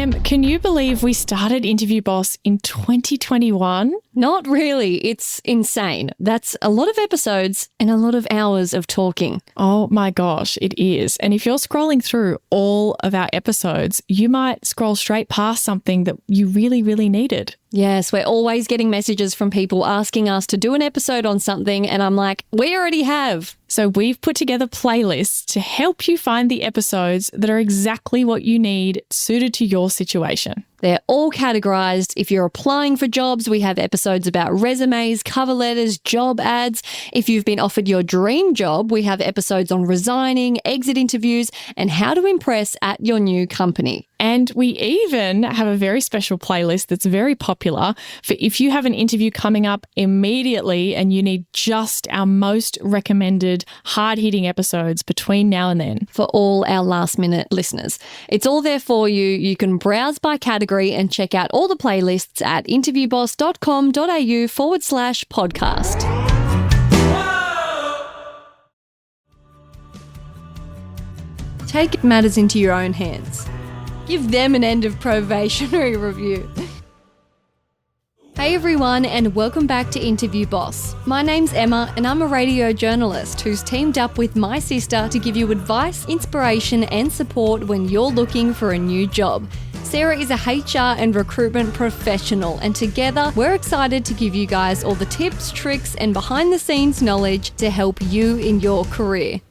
Can you believe we started Interview Boss in 2021? Not really. It's insane. That's a lot of episodes and a lot of hours of talking. Oh my gosh, it is. And if you're scrolling through all of our episodes, you might scroll straight past something that you really, really needed. Yes, we're always getting messages from people asking us to do an episode on something, and I'm like, we already have. So we've put together playlists to help you find the episodes that are exactly what you need, suited to your situation. They're all categorized. If you're applying for jobs, we have episodes about resumes, cover letters, job ads. If you've been offered your dream job, we have episodes on resigning, exit interviews, and how to impress at your new company. And we even have a very special playlist that's very popular for if you have an interview coming up immediately and you need just our most recommended hard-hitting episodes between now and then. For all our last-minute listeners. It's all there for you. You can browse by category and check out all the playlists at interviewboss.com.au/podcast. Take matters into your own hands. Give them an end of probationary review. Hey everyone, and welcome back to Interview Boss. My name's Emma, and I'm a radio journalist who's teamed up with my sister to give you advice, inspiration, and support when you're looking for a new job. Sarah is a HR and recruitment professional, and together we're excited to give you guys all the tips, tricks, and behind-the-scenes knowledge to help you in your career.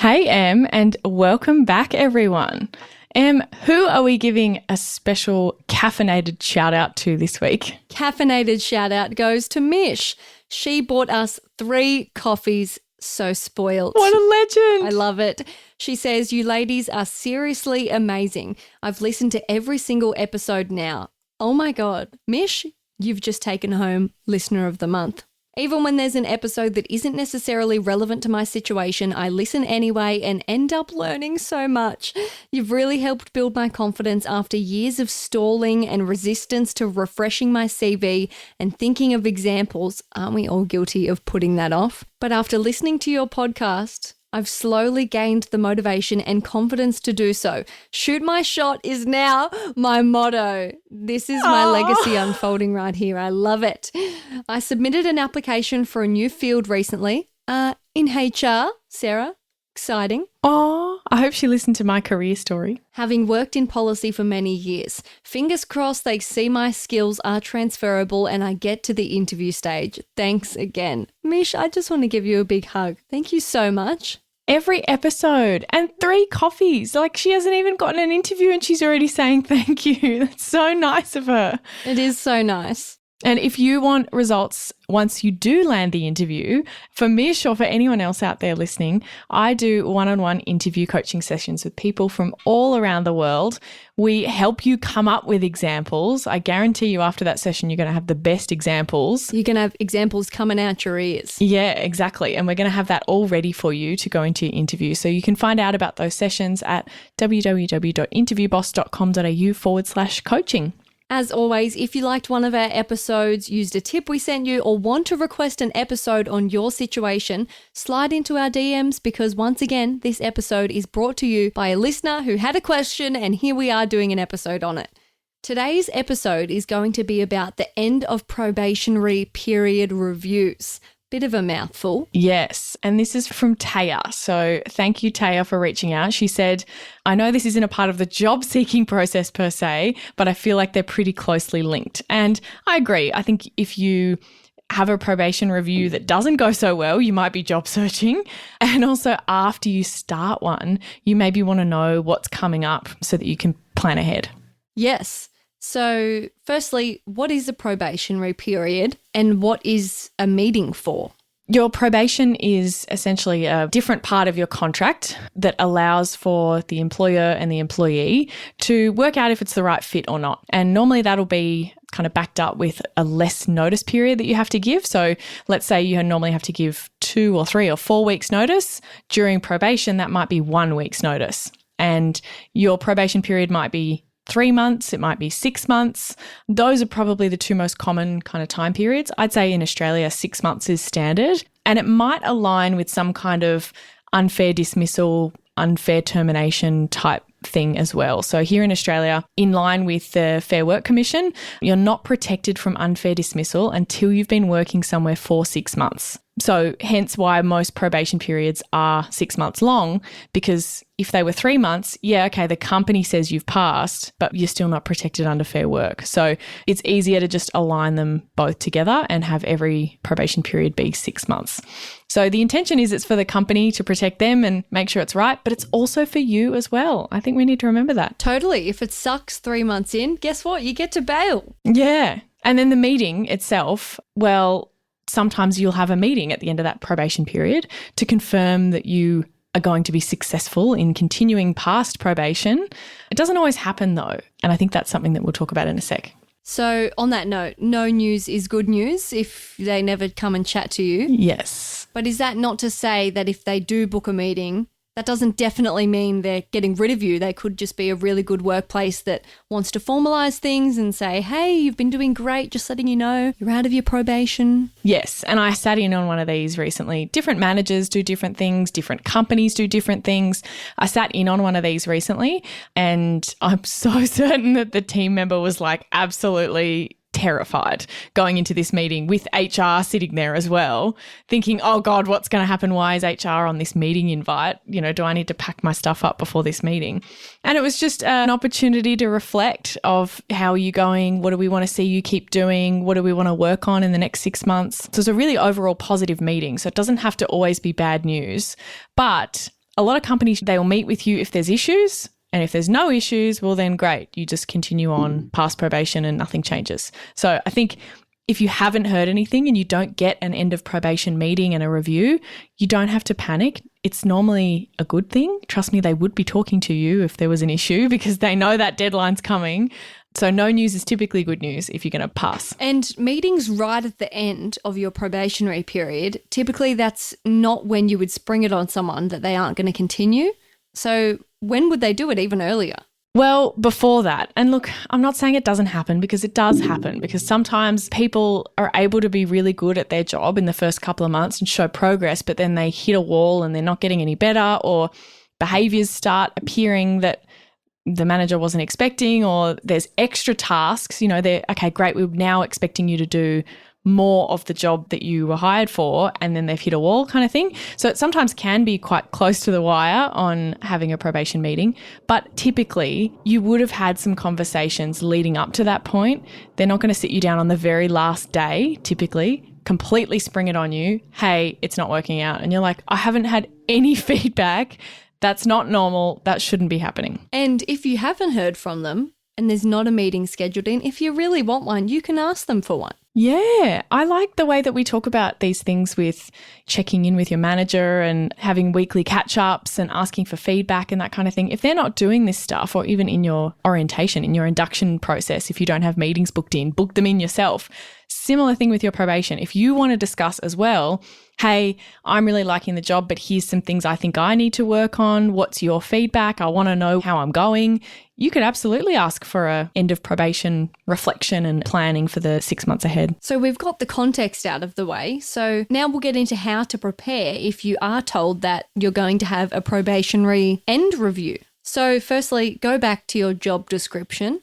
Hey Em, and welcome back everyone. Em, who are we giving a special caffeinated shout out to this week? Caffeinated shout out goes to Mitch. She bought us 3 coffees. So spoiled. What a legend. I love it. She says, you ladies are seriously amazing. I've listened to every single episode now. Oh my God. Mish, you've just taken home Listener of the Month. Even when there's an episode that isn't necessarily relevant to my situation, I listen anyway and end up learning so much. You've really helped build my confidence after years of stalling and resistance to refreshing my CV and thinking of examples. Aren't we all guilty of putting that off? But after listening to your podcast, I've slowly gained the motivation and confidence to do so. Shoot my shot is now my motto. This is my legacy unfolding right here. I love it. I submitted an application for a new field recently in HR. Sarah, exciting. Oh, I hope she listened to my career story. Having worked in policy for many years, fingers crossed they see my skills are transferable and I get to the interview stage. Thanks again. Mish, I just want to give you a big hug. Thank you so much. Every episode and 3 coffees. Like she hasn't even gotten an interview and she's already saying thank you. That's so nice of her. It is so nice. And if you want results once you do land the interview, for Mish or for anyone else out there listening, I do one-on-one interview coaching sessions with people from all around the world. We help you come up with examples. I guarantee you after that session, you're going to have the best examples. You're going to have examples coming out your ears. Yeah, exactly. And we're going to have that all ready for you to go into your interview. So you can find out about those sessions at www.interviewboss.com.au/coaching. As always, if you liked one of our episodes, used a tip we sent you, or want to request an episode on your situation, slide into our DMs because once again, this episode is brought to you by a listener who had a question and here we are doing an episode on it. Today's episode is going to be about the end of probationary period reviews. Bit of a mouthful. Yes. And this is from Taya. So thank you, Taya, for reaching out. She said, I know this isn't a part of the job seeking process per se, but I feel like they're pretty closely linked. And I agree. I think if you have a probation review that doesn't go so well, you might be job searching. And also after you start one, you maybe want to know what's coming up so that you can plan ahead. Yes. So firstly, what is a probationary period and what is a meeting for? Your probation is essentially a different part of your contract that allows for the employer and the employee to work out if it's the right fit or not. And normally that'll be kind of backed up with a less notice period that you have to give. So let's say you normally have to give 2 or 3 or 4 weeks notice. During probation, that might be 1 week's notice. And your probation period might be 3 months, it might be 6 months. Those are probably the 2 most common kind of time periods. I'd say in Australia, 6 months is standard, and it might align with some kind of unfair dismissal, unfair termination type thing as well. So here in Australia, in line with the Fair Work Commission, you're not protected from unfair dismissal until you've been working somewhere for 6 months. So hence why most probation periods are 6 months long, because if they were 3 months, yeah, okay, the company says you've passed, but you're still not protected under Fair Work. So it's easier to just align them both together and have every probation period be 6 months. So the intention is it's for the company to protect them and make sure it's right, but it's also for you as well. I think we need to remember that. Totally. If it sucks 3 months in, guess what? You get to bail. Yeah. And then the meeting itself, well, sometimes you'll have a meeting at the end of that probation period to confirm that you are going to be successful in continuing past probation. It doesn't always happen though. And I think that's something that we'll talk about in a sec. So on that note, no news is good news if they never come and chat to you. Yes. But is that not to say that if they do book a meeting, that doesn't definitely mean they're getting rid of you? They could just be a really good workplace that wants to formalise things and say, hey, you've been doing great, just letting you know you're out of your probation. Yes, and I sat in on one of these recently. Different managers do different things, different companies do different things. I sat in on one of these recently and I'm so certain that the team member was like absolutely terrified going into this meeting with HR sitting there as well, thinking, oh God, what's going to happen? Why is HR on this meeting invite? You know, do I need to pack my stuff up before this meeting? And it was just an opportunity to reflect of how are you going? What do we want to see you keep doing? What do we want to work on in the next 6 months? So it's a really overall positive meeting. So it doesn't have to always be bad news, but a lot of companies, they will meet with you if there's issues. And if there's no issues, well, then great. You just continue on past probation and nothing changes. So I think if you haven't heard anything and you don't get an end of probation meeting and a review, you don't have to panic. It's normally a good thing. Trust me, they would be talking to you if there was an issue because they know that deadline's coming. So no news is typically good news if you're going to pass. And meetings right at the end of your probationary period, typically that's not when you would spring it on someone that they aren't going to continue. So when would they do it even earlier? Well, before that. And look, I'm not saying it doesn't happen because it does happen, because sometimes people are able to be really good at their job in the first couple of months and show progress, but then they hit a wall and they're not getting any better, or behaviours start appearing that the manager wasn't expecting, or there's extra tasks. You know, they're, okay, great, we're now expecting you to do more of the job that you were hired for, and then they've hit a wall kind of thing. So it sometimes can be quite close to the wire on having a probation meeting, but typically you would have had some conversations leading up to that point. They're not going to sit you down on the very last day, typically, completely spring it on you. Hey, it's not working out. And you're like, I haven't had any feedback. That's not normal. That shouldn't be happening. And if you haven't heard from them and there's not a meeting scheduled in, if you really want one, you can ask them for one. Yeah, I like the way that we talk about these things with checking in with your manager and having weekly catch-ups and asking for feedback and that kind of thing. If they're not doing this stuff, or even in your orientation, in your induction process, if you don't have meetings booked in, book them in yourself. Similar thing with your probation. If you want to discuss as well, hey, I'm really liking the job, but here's some things I think I need to work on. What's your feedback? I want to know how I'm going. You could absolutely ask for a end of probation reflection and planning for the 6 months ahead. So we've got the context out of the way. So now we'll get into how to prepare if you are told that you're going to have a probationary end review. So firstly, go back to your job description.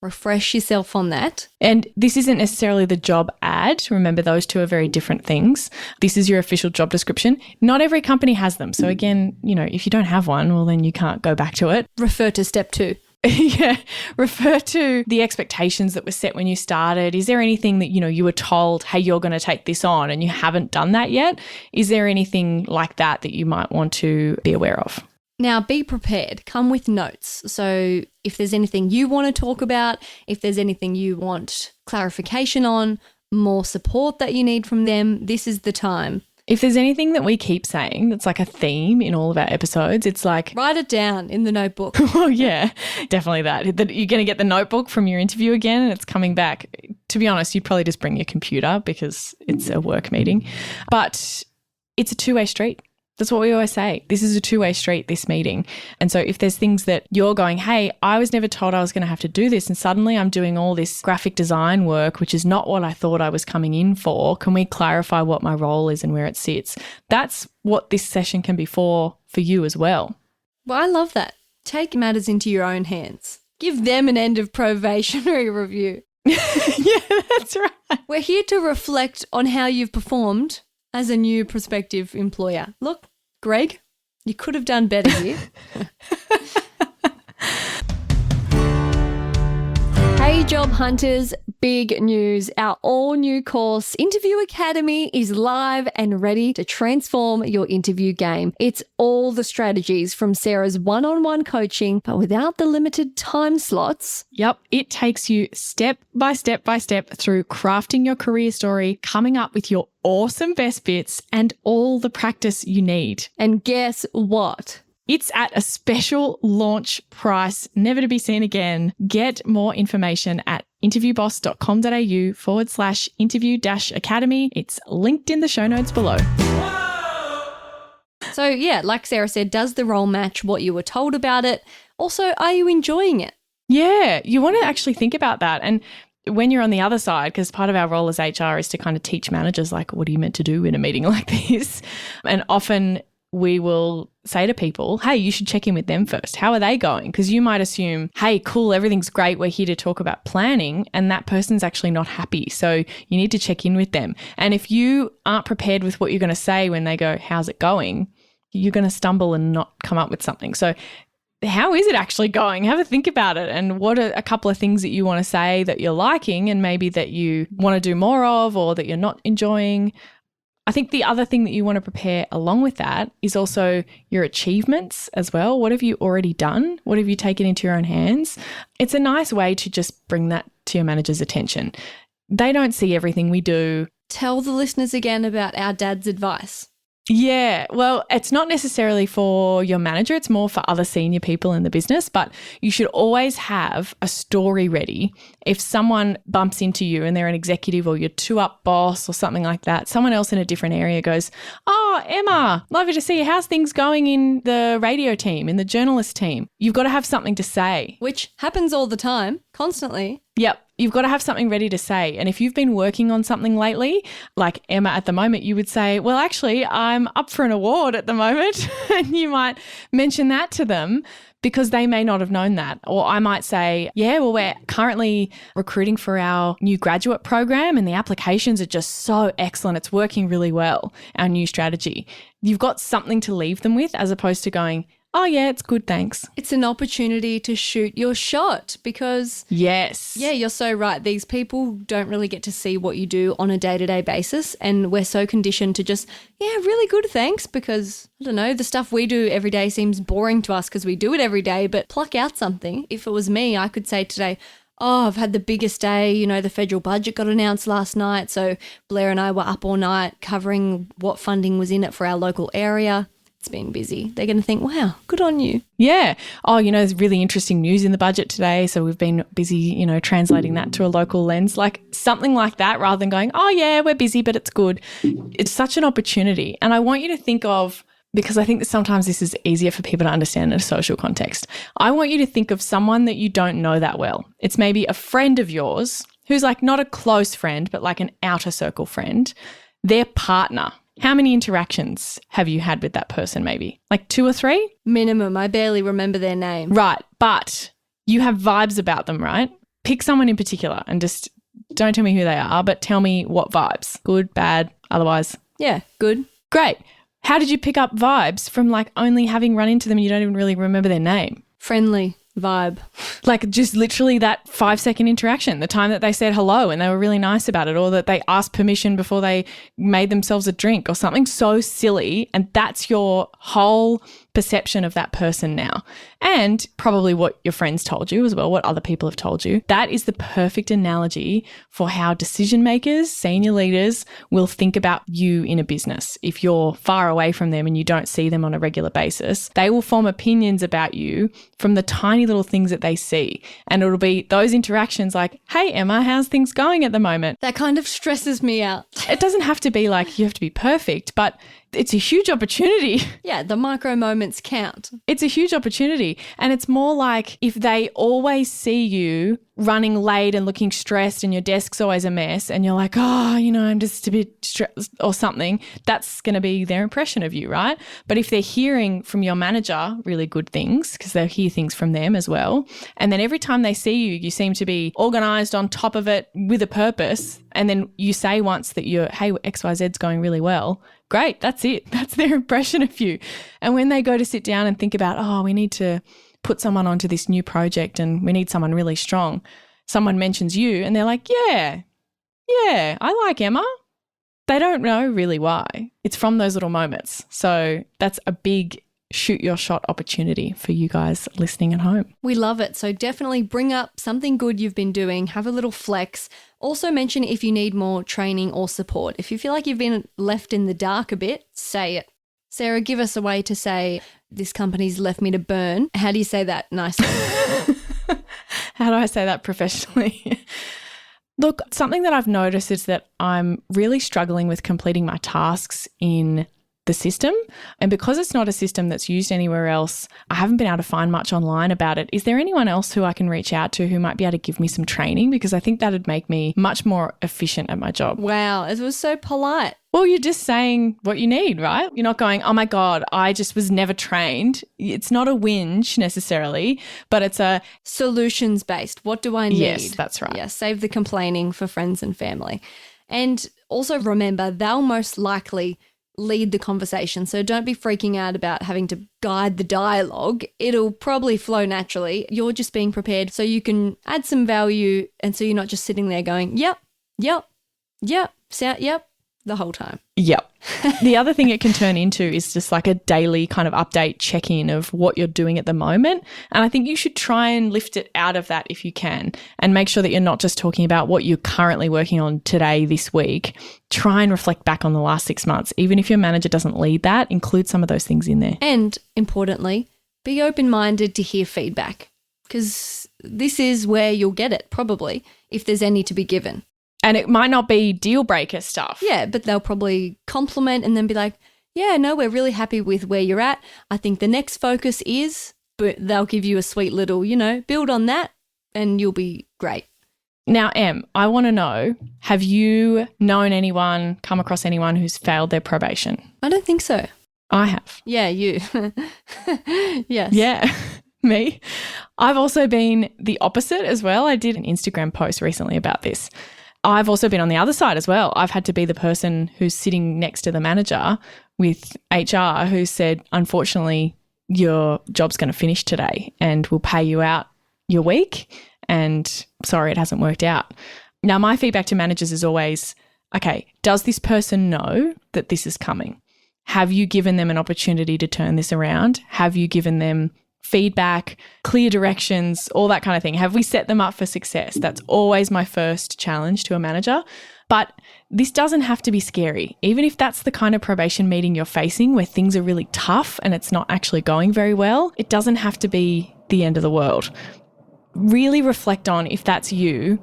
Refresh yourself on that. And this isn't necessarily the job ad. Remember, those two are very different things. This is your official job description. Not every company has them. So again, you know, if you don't have one, well, then you can't go back to it. Refer to step 2. Yeah, refer to the expectations that were set when you started. Is there anything that, you know, you were told, hey, you're going to take this on and you haven't done that yet? Is there anything like that that you might want to be aware of? Now, be prepared. Come with notes. So if there's anything you want to talk about, if there's anything you want clarification on, more support that you need from them, this is the time. If there's anything that we keep saying that's like a theme in all of our episodes, it's like... write it down in the notebook. Oh, yeah, definitely that. You're going to get the notebook from your interview again and it's coming back. To be honest, you'd probably just bring your computer because it's a work meeting. But it's a two-way street. That's what we always say. This is a two-way street, this meeting. And so if there's things that you're going, hey, I was never told I was going to have to do this, and suddenly I'm doing all this graphic design work, which is not what I thought I was coming in for. Can we clarify what my role is and where it sits? That's what this session can be for you as well. Well, I love that. Take matters into your own hands. Give them an end of probationary review. Yeah, that's right. We're here to reflect on how you've performed as a new prospective employer. Look, Greg, you could have done better here. Hey job hunters, big news. Our all new course, Interview Academy, is live and ready to transform your interview game. It's all the strategies from Sarah's one-on-one coaching, but without the limited time slots. Yep, it takes you step by step through crafting your career story, coming up with your awesome best bits, and all the practice you need. And guess what? It's at a special launch price, never to be seen again. Get more information at interviewboss.com.au/interview-academy. It's linked in the show notes below. So yeah, like Sarah said, does the role match what you were told about it? Also, are you enjoying it? Yeah, you want to actually think about that. And when you're on the other side, because part of our role as HR is to kind of teach managers, like, what are you meant to do in a meeting like this? And often we will say to people, hey, you should check in with them first. How are they going? Because you might assume, hey, cool, everything's great. We're here to talk about planning. And that person's actually not happy. So you need to check in with them. And if you aren't prepared with what you're going to say when they go, how's it going? You're going to stumble and not come up with something. So how is it actually going? Have a think about it. And what are a couple of things that you want to say that you're liking and maybe that you want to do more of or that you're not enjoying? I think the other thing that you want to prepare along with that is also your achievements as well. What have you already done? What have you taken into your own hands? It's a nice way to just bring that to your manager's attention. They don't see everything we do. Tell the listeners again about our dad's advice. Yeah, well, it's not necessarily for your manager. It's more for other senior people in the business, but you should always have a story ready. If someone bumps into you and they're an executive or your two-up boss or something like that, someone else in a different area goes, oh, Emma, lovely to see you. How's things going in the radio team, in the journalist team? You've got to have something to say. Which happens all the time, constantly. Yep. You've got to have something ready to say. And if you've been working on something lately, like Emma at the moment, you would say, well, actually, I'm up for an award at the moment. And you might mention that to them because they may not have known that. Or I might say, yeah, well, we're currently recruiting for our new graduate program and the applications are just so excellent. It's working really well, our new strategy. You've got something to leave them with as opposed to going, oh, yeah, it's good, thanks. It's an opportunity to shoot your shot because, yes, yeah, you're so right. These people don't really get to see what you do on a day-to-day basis, and we're so conditioned to just, yeah, really good, thanks, because, I don't know, the stuff we do every day seems boring to us because we do it every day, but pluck out something. If it was me, I could say today, oh, I've had the biggest day. You know, the federal budget got announced last night, so Blair and I were up all night covering what funding was in it for our local area. It's been busy. They're going to think, wow, good on you. Yeah. Oh, you know, there's really interesting news in the budget today. So we've been busy, you know, translating that to a local lens, like something like that rather than going, oh, yeah, we're busy, but it's good. It's such an opportunity. And I want you to think of, because I think that sometimes this is easier for people to understand in a social context. I want you to think of someone that you don't know that well. It's maybe a friend of yours who's like not a close friend, but like an outer circle friend, their partner. How many interactions have you had with that person maybe? Like 2 or 3? Minimum. I barely remember their name. Right. But you have vibes about them, right? Pick someone in particular and just don't tell me who they are, but tell me what vibes. Good, bad, otherwise. Yeah, good. Great. How did you pick up vibes from like only having run into them and you don't even really remember their name? Friendly vibe. Like just literally that 5-second interaction, the time that they said hello and they were really nice about it, or that they asked permission before they made themselves a drink or something so silly. And that's your whole perception of that person now. And probably what your friends told you as well, what other people have told you. That is the perfect analogy for how decision makers, senior leaders will think about you in a business. If you're far away from them and you don't see them on a regular basis, they will form opinions about you from the tiny little things that they see. And it'll be those interactions like, hey, Emma, how's things going at the moment? That kind of stresses me out. It doesn't have to be like you have to be perfect, but it's a huge opportunity. Yeah, the micro moments count. It's a huge opportunity. And it's more like if they always see you running late and looking stressed and your desk's always a mess and you're like, oh, I'm just a bit stressed or something, that's going to be their impression of you, right? But if they're hearing from your manager really good things, because they'll hear things from them as well, and then every time they see you, you seem to be organised, on top of it, with a purpose, and then you say once that hey, XYZ's going really well, great, that's it. That's their impression of you. And when they go to sit down and think about, oh, we need to put someone onto this new project and we need someone really strong, someone mentions you and they're like, yeah, I like Emma. They don't know really why. It's from those little moments. So that's a big shoot your shot opportunity for you guys listening at home. We love it. So definitely bring up something good you've been doing, have a little flex. Also mention if you need more training or support. If you feel like you've been left in the dark a bit, say it. Sarah, give us a way to say, this company's left me to burn. How do you say that nicely? How do I say that professionally? Look, something that I've noticed is that I'm really struggling with completing my tasks in the system. And because it's not a system that's used anywhere else, I haven't been able to find much online about it. Is there anyone else who I can reach out to who might be able to give me some training? Because I think that'd make me much more efficient at my job. Wow, it was so polite. Well, you're just saying what you need, right? You're not going, oh my God, I just was never trained. It's not a whinge necessarily, but it's a solutions-based. What do I need? Yes, that's right. Yeah, save the complaining for friends and family. And also remember, they'll most likely lead the conversation. So don't be freaking out about having to guide the dialogue. It'll probably flow naturally. You're just being prepared so you can add some value, and so you're not just sitting there going, yep, the whole time. Yep. The other thing it can turn into is just like a daily kind of update check-in of what you're doing at the moment. And I think you should try and lift it out of that if you can, and make sure that you're not just talking about what you're currently working on today, this week. Try and reflect back on the last 6 months. Even if your manager doesn't lead that, include some of those things in there. And importantly, be open-minded to hear feedback, because this is where you'll get it probably, if there's any to be given. And it might not be deal breaker stuff. Yeah, but they'll probably compliment and then be like, yeah, no, we're really happy with where you're at. I think the next focus is, but they'll give you a sweet little, build on that and you'll be great. Now, Em, I want to know, have you known anyone, come across anyone who's failed their probation? I don't think so. I have. Yeah, you. Yes. Yeah. Me. I've also been the opposite as well. I did an Instagram post recently about this. I've also been on the other side as well. I've had to be the person who's sitting next to the manager with HR who said, unfortunately, your job's going to finish today and we'll pay you out your week, and sorry, it hasn't worked out. Now, my feedback to managers is always, okay, does this person know that this is coming? Have you given them an opportunity to turn this around? Have you given them feedback, clear directions, all that kind of thing? Have we set them up for success? That's always my first challenge to a manager. But this doesn't have to be scary. Even if that's the kind of probation meeting you're facing where things are really tough and it's not actually going very well, it doesn't have to be the end of the world. Really reflect on, if that's you,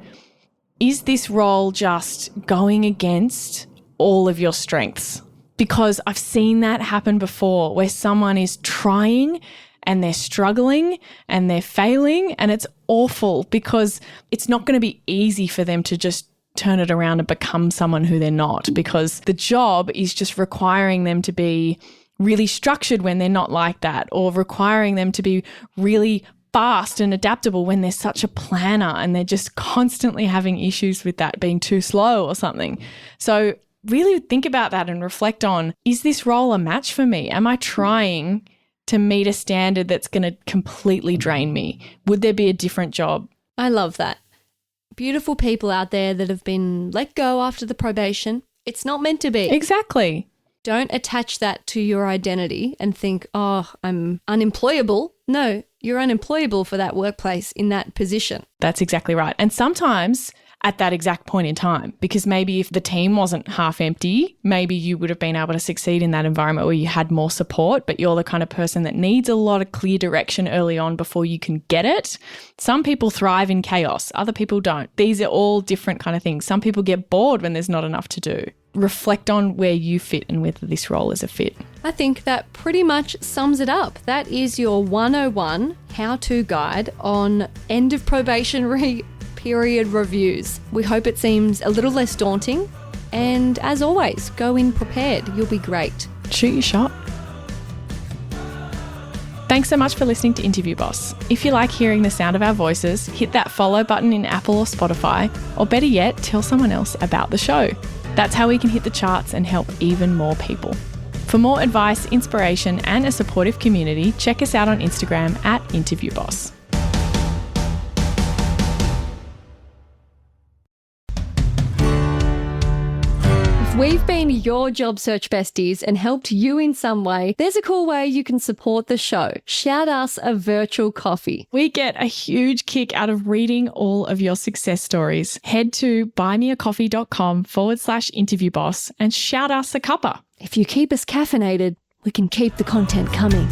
is this role just going against all of your strengths? Because I've seen that happen before, where someone is trying and they're struggling and they're failing, and it's awful because it's not going to be easy for them to just turn it around and become someone who they're not, because the job is just requiring them to be really structured when they're not like that, or requiring them to be really fast and adaptable when they're such a planner and they're just constantly having issues with that being too slow or something. So really think about that and reflect on, is this role a match for me? Am I trying to meet a standard that's going to completely drain me? Would there be a different job? I love that. Beautiful people out there that have been let go after the probation. It's not meant to be. Exactly. Don't attach that to your identity and think, oh, I'm unemployable. No, you're unemployable for that workplace in that position. That's exactly right. And sometimes at that exact point in time. Because maybe if the team wasn't half empty, maybe you would have been able to succeed in that environment where you had more support, but you're the kind of person that needs a lot of clear direction early on before you can get it. Some people thrive in chaos, other people don't. These are all different kind of things. Some people get bored when there's not enough to do. Reflect on where you fit and whether this role is a fit. I think that pretty much sums it up. That is your 101 how-to guide on end of probationary period reviews. We hope it seems a little less daunting. And as always, go in prepared. You'll be great. Shoot your shot. Thanks so much for listening to Interview Boss. If you like hearing the sound of our voices, hit that follow button in Apple or Spotify, or better yet, tell someone else about the show. That's how we can hit the charts and help even more people. For more advice, inspiration, and a supportive community, check us out on Instagram at InterviewBoss. If we've been your job search besties and helped you in some way, there's a cool way you can support the show. Shout us a virtual coffee. We get a huge kick out of reading all of your success stories. Head to buymeacoffee.com/interviewboss and shout us a cuppa. If you keep us caffeinated, we can keep the content coming.